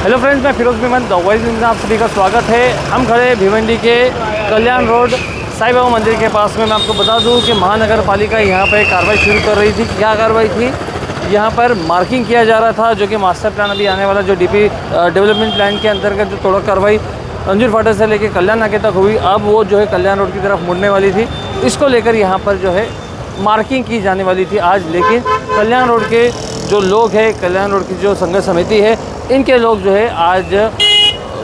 Hello friends, मैं Firoz Memon the voice में आप सभी का स्वागत है। हम खड़े हैं भिवंडी के कल्याण रोड साईं बाबा मंदिर के पास में। मैं आपको बता दूं कि महानगर पालिका यहाँ पर कार्रवाई शुरू कर रही थी। क्या कार्रवाई थी? यहाँ पर मार्किंग किया जा रहा था, जो कि मास्टर प्लान अभी आने वाला, जो डीपी डेवलपमेंट प्लान के अंतर्गत जो तोड़क कार्रवाई अंजुर फाटक से लेकर कल्याण नाके तक हुई, अब वो जो है कल्याण रोड की तरफ मुड़ने वाली थी। इसको लेकर यहाँ पर जो है मार्किंग की जाने वाली थी आज, लेकिन कल्याण रोड के जो लोग हैं, कल्याण रोड की जो संघर्ष समिति है, इनके लोग जो है आज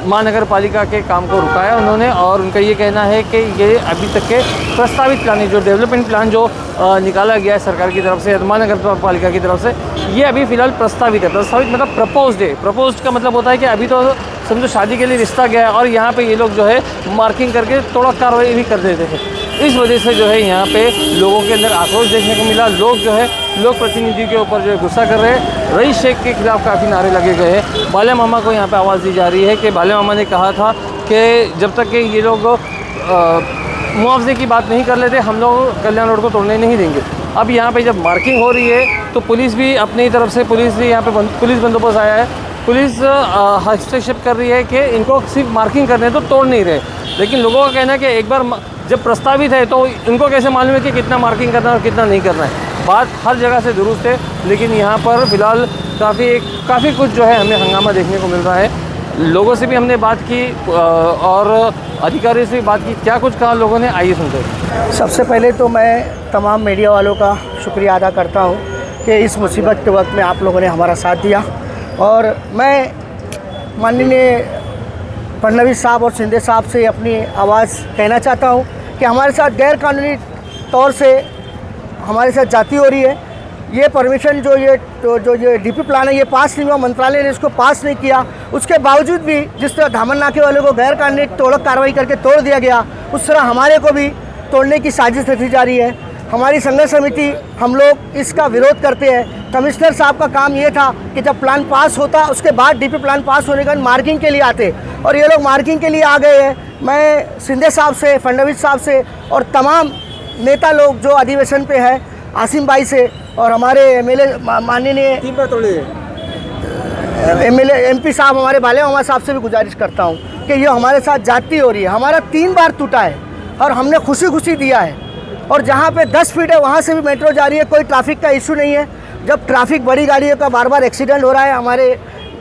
महानगर पालिका के काम को रुकाया उन्होंने। और उनका ये कहना है कि ये अभी तक के प्रस्तावित प्लान, जो डेवलपमेंट प्लान जो निकाला गया है सरकार की तरफ से, महानगर पालिका की तरफ से, ये अभी फ़िलहाल प्रस्तावित है। प्रस्तावित मतलब प्रपोज्ड है। प्रपोज्ड का मतलब होता है कि अभी तो समझो शादी के लिए रिश्ता गया है और यहाँ पे ये लोग जो है मार्किंग करके थोड़ा कार्रवाई भी कर देते हैं। इस वजह से जो है यहाँ पे लोगों के अंदर आक्रोश देखने को मिला। लोग जो है लोक प्रतिनिधि के ऊपर जो है गुस्सा कर रहे हैं। रईस शेख के खिलाफ काफ़ी नारे लगे गए हैं। बाले मामा को यहाँ पे आवाज़ दी जा रही है कि बाले मामा ने कहा था कि जब तक कि ये लोग मुआवजे की बात नहीं कर लेते, हम लोग कल्याण रोड को तोड़ने नहीं देंगे। अब यहाँ पे जब मार्किंग हो रही है तो पुलिस भी अपनी तरफ से, पुलिस भी यहाँ पे पुलिस बंदोबस्त आया है। पुलिस हस्तक्षेप कर रही है कि इनको सिर्फ मार्किंग करने तो तोड़ नहीं रहे। लेकिन लोगों का कहना है कि एक बार जब प्रस्तावित है तो इनको कैसे मालूम है कि कितना मार्किंग करना है और कितना नहीं करना है। बात हर जगह से दुरुस्त है, लेकिन यहाँ पर फिलहाल काफ़ी कुछ जो है हमें हंगामा देखने को मिल रहा है। लोगों से भी हमने बात की और अधिकारियों से भी बात की। क्या कुछ कहा लोगों ने, आइए सुनते हैं। सबसे पहले तो मैं तमाम मीडिया वालों का शुक्रिया अदा करता हूँ कि इस मुसीबत के वक्त में आप लोगों ने हमारा साथ दिया। और मैं माननीय फडणवीस साहब और शिंदे साहब से अपनी आवाज़ कहना चाहता हूँ कि हमारे साथ गैर कानूनी तौर से हमारे साथ जाती हो रही है। ये परमिशन जो ये डीपी प्लान है, ये पास नहीं हुआ, मंत्रालय ने इसको पास नहीं किया। उसके बावजूद भी जिस तरह धामन नाके वाले को गैर कानूनी तोड़क कार्रवाई करके तोड़ दिया गया, उस तरह हमारे को भी तोड़ने की साजिश रची जा रही है। हमारी संघर्ष समिति, हम लोग इसका विरोध करते हैं। कमिश्नर साहब का काम ये था कि जब प्लान पास होता उसके बाद डीपी प्लान पास होने के बाद मार्किंग के लिए आते, और ये लोग मार्किंग के लिए आ गए हैं। मैं शिंदे साहब से, फडणवीस साहब से और तमाम नेता लोग जो अधिवेशन पे है, आसिम भाई से और हमारे एमएलए माननीय एमपी साहब, हमारे बाले मामा साहब से भी गुजारिश करता हूँ कि ये हमारे साथ जाती हो रही है। हमारा 3 बार टूटा है और हमने खुशी दिया है। और जहाँ पे 10 फीट है वहाँ से भी मेट्रो जा रही है, कोई ट्रैफिक का इशू नहीं है। जब ट्रैफिक बड़ी गाड़ियों का बार एक्सीडेंट हो रहा है, हमारे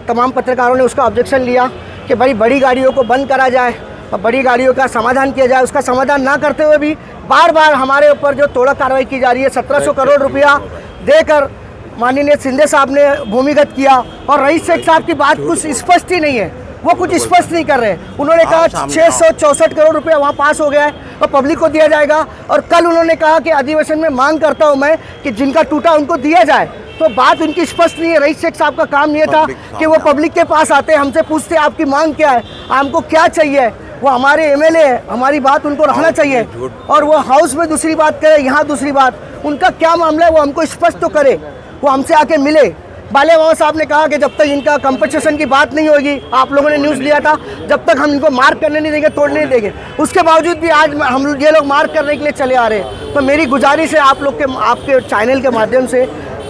तमाम पत्रकारों ने उसका ऑब्जेक्शन लिया कि भाई बड़ी गाड़ियों को बंद करा जाए और बड़ी गाड़ियों का समाधान किया जाए। उसका समाधान ना करते हुए भी बार हमारे ऊपर जो तोड़क कार्रवाई की जा रही है, 1700 करोड़ रुपया देकर माननीय शिंदे साहब ने भूमिगत किया। और रईस शेख साहब की बात कुछ स्पष्ट ही नहीं है, वो कुछ स्पष्ट नहीं कर रहे। उन्होंने कहा 664 करोड़ रुपया वहाँ पास हो गया है और पब्लिक को दिया जाएगा। और कल उन्होंने कहा कि अधिवेशन में मांग करता हूँ मैं कि जिनका टूटा उनको दिया जाए। तो बात उनकी स्पष्ट नहीं है। रईस शेख साहब का काम ये था कि वो पब्लिक के पास आते, हमसे पूछते आपकी मांग क्या है, हमको क्या चाहिए। वो हमारे एमएलए है, हमारी बात उनको रखना चाहिए। और वो हाउस में दूसरी बात करे, यहाँ दूसरी बात। उनका क्या मामला है वो हमको स्पष्ट तो करे, वो हमसे आके मिले। बाले मामा साहब ने कहा कि जब तक इनका कंपनसेशन की बात नहीं होगी, आप लोगों ने न्यूज़ लिया था, जब तक हम इनको मार्क करने नहीं देंगे, तोड़ने नहीं देंगे। उसके बावजूद भी आज हम ये लोग मार्क करने के लिए चले आ रहे हैं। तो मेरी गुजारिश है आप लोग के, आपके चैनल के माध्यम से,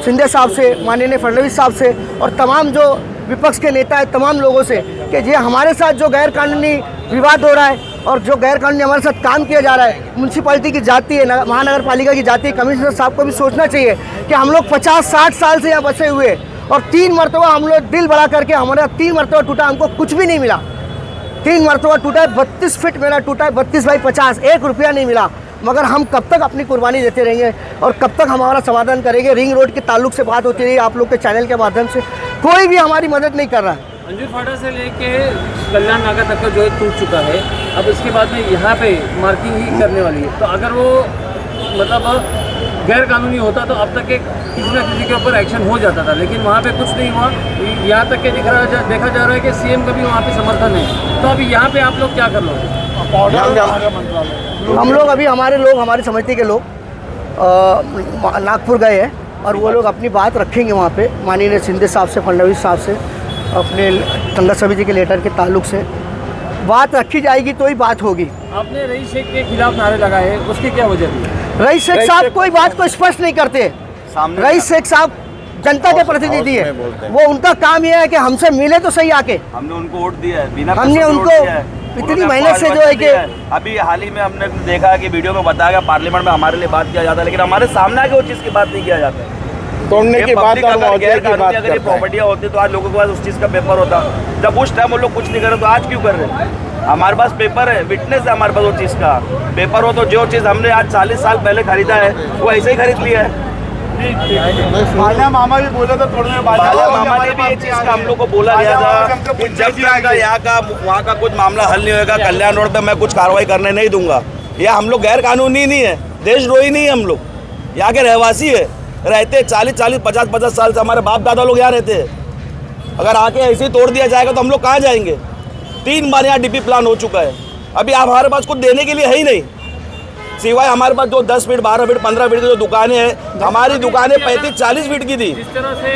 शिंदे साहब से, माननीय फडणवीस साहब से और तमाम जो विपक्ष के नेता है, तमाम लोगों से, कि ये हमारे साथ जो गैर कानूनी विवाद हो रहा है और जो गैर कानूनी हमारे साथ काम किया जा रहा है, म्यूनसिपालिटी की जाती है, महानगर पालिका की जाती है, कमिश्नर साहब को भी सोचना चाहिए कि हम लोग 50-60 साल से यहाँ बसे हुए और 3 मरतबा हम लोग दिल बड़ा करके, हमारा 3 मरतबा टूटा, हमको कुछ भी नहीं मिला। 3 मरतबा टूटा है, 32 फीट मेरा टूटा है, 32 बाई 50, 1 रुपया नहीं मिला। मगर हम कब तक अपनी कुर्बानी देते रहेंगे और कब तक हमारा समाधान करेंगे। रिंग रोड के ताल्लुक से बात होती रही आप लोग के चैनल के माध्यम से, कोई भी हमारी मदद नहीं कर रहा है। अंजुर फाटक से लेके कल्याण नाका तक का जो है टूट चुका है, अब इसके बाद में यहाँ पे मार्किंग ही करने वाली है। तो अगर वो मतलब गैर कानूनी होता तो अब तक किसी न किसी के ऊपर एक्शन हो जाता था, लेकिन वहाँ पे कुछ नहीं हुआ। यहाँ तक के देखा जा रहा है कि सीएम का भी वहाँ पे समर्थन है। तो अभी यहाँ पे आप लोग क्या कर लोगे? हम लोग अभी, हमारे लोग, हमारी समिति के लोग नागपुर गए हैं और वो लोग अपनी बात रखेंगे वहाँ पे माननीय शिंदे साहब से, फडणवीस साहब से, अपने संघर्ष समिति के लेटर के ताल्लुक से बात रखी जाएगी तो ही बात होगी। आपने रईस शेख के खिलाफ नारे लगाए हैं, उसकी क्या वजह थी? रईस शेख साहब कोई बात को स्पष्ट नहीं करते। रईस शेख साहब जनता के प्रतिनिधि है, वो उनका काम ये है कि हमसे मिले तो सही आके। हमने उनको वोट दिया है, बिना हमने पैसे वोट उनको दिया है। इतनी उन्होंने मेहनत से जो है कि अभी हाल ही में हमने देखा कि वीडियो में बताया गया पार्लियामेंट में हमारे लिए बात किया जाता है, लेकिन हमारे सामने आके वो चीज़ की बात नहीं किया जाता। तोड़ने की बात और मुआवजे गैर की बात कानूनी अगर ये करता है। प्रॉपर्टियाँ होती तो आज लोगों के पास उस चीज़ का पेपर होता। जब उस टाइम वो लोग कुछ नहीं कर रहे तो आज क्यों कर रहे हैं? हमारे पास पेपर है, विटनेस है हमारे पास वो चीज़ का। पेपर हो तो जो चीज़ हमने आज 40 साल पहले खरीदा है वो ऐसे ही खरीद लिया है। बाला मामा भी बोला था तोड़ने बाला मामा ने भी ये चीज़ का हम लोग को बोला गया था कि जब तक यहाँ का वहाँ का कुछ मामला हल नहीं होगा, कल्याण रोड पे मैं कुछ कार्रवाई करने नहीं दूंगा। या हम लोग गैर कानूनी नहीं है, देशद्रोही नहीं है, हम लोग यहाँ के रहवासी है, रहते 40-40, 50-50 साल से हमारे बाप दादा लोग यहाँ रहते हैं। अगर आके ऐसे ही तोड़ दिया जाएगा तो हम लोग कहाँ जाएंगे? 3 बार यहाँ डीपी प्लान हो चुका है, अभी आप हमारे पास कुछ देने के लिए है ही नहीं, सिवाय हमारे पास जो 10 फीट 12 फीट 15 फीट की जो दुकानें हैं, हमारी दुकानें 35-40 फीट की थी। जिस तरह से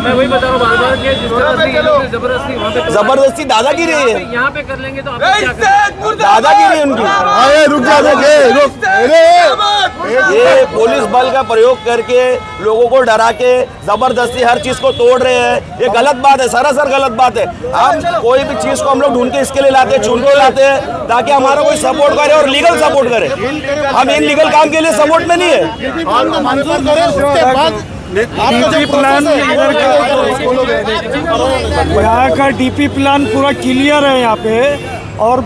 मैं वही बता रहा हूँ बार-बार कि जिस तरह से ये लोग जबरदस्ती वहाँ पे जबरदस्ती दादागिरी है, यहाँ पे कर लेंगे तो आप क्या करेंगे? दादागिरी है उनकी। रुक जा ये पुलिस बल का प्रयोग करके लोगों को डरा के जबरदस्ती हर चीज को तोड़ रहे हैं, ये गलत बात है, सरासर गलत बात है। हम कोई भी चीज को हम लोग ढूंढ के इसके लिए लाते हैं, चुन के लाते हैं ताकि हमारा कोई सपोर्ट करे और लीगल सपोर्ट करे। हम इन लीगल काम के लिए सपोर्ट में नहीं है। मंजूर करें उसके बाद डीपी प्लान यहाँ का डीपी प्लान पूरा क्लियर है यहाँ पे, और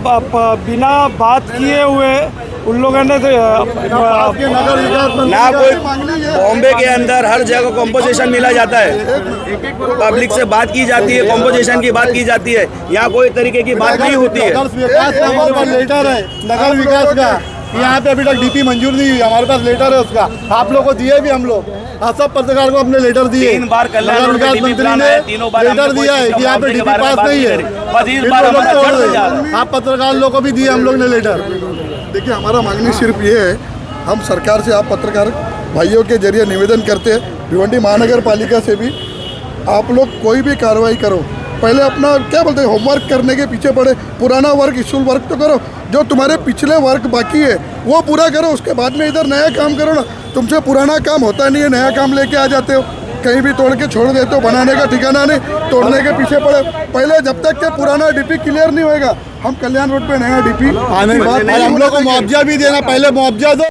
बिना बात किए हुए उन लोगों ने ना कोई बॉम्बे के अंदर हर जगह कॉम्पोजिशन मिला जाता है, पब्लिक से बात की जाती है, कॉम्पोजिशन की बात की जाती है, यहाँ कोई तरीके की बात नहीं होती है। विकास का हमारे पास लेटर है, नगर विकास का, यहाँ पे अभी तक डीपी मंजूर नहीं हुई, हमारे पास लेटर है उसका, आप लोग को दिए भी हम लोग, सब पत्रकार को अपने लेटर दिए। 3 बार कल्याण रोड विकास पे डीपी मंत्री प्लान ने है, तीनों बार लेटर दिया है कि यहाँ पे डीपी पास नहीं है, बस इस बार हमारा जड़ से जा रहा है। आप पत्रकार लोग को भी दिए हम लोग ने लेटर। देखिए, हमारा मांगनी सिर्फ ये है, हम सरकार से, आप पत्रकार भाइयों के जरिए निवेदन करते हैं, भिवंडी महानगर पालिका से भी, आप लोग कोई भी कार्रवाई करो, पहले अपना क्या बोलते हैं होमवर्क करने के पीछे पड़े, पुराना वर्क इशूल वर्क तो करो, जो तुम्हारे पिछले वर्क बाकी है वो पूरा करो, उसके बाद में इधर नया काम करो ना। तुमसे पुराना काम होता नहीं है, नया काम लेके आ जाते हो, कहीं भी तोड़ के छोड़ देते हो, बनाने का ठिकाना नहीं, तोड़ने के पीछे पड़े। पहले जब तक के पुराना डीपी क्लियर नहीं होएगा, हम कल्याण रोड पे नया डीपी हम लोग को मुआवजा भी देना, पहले मुआवजा दो।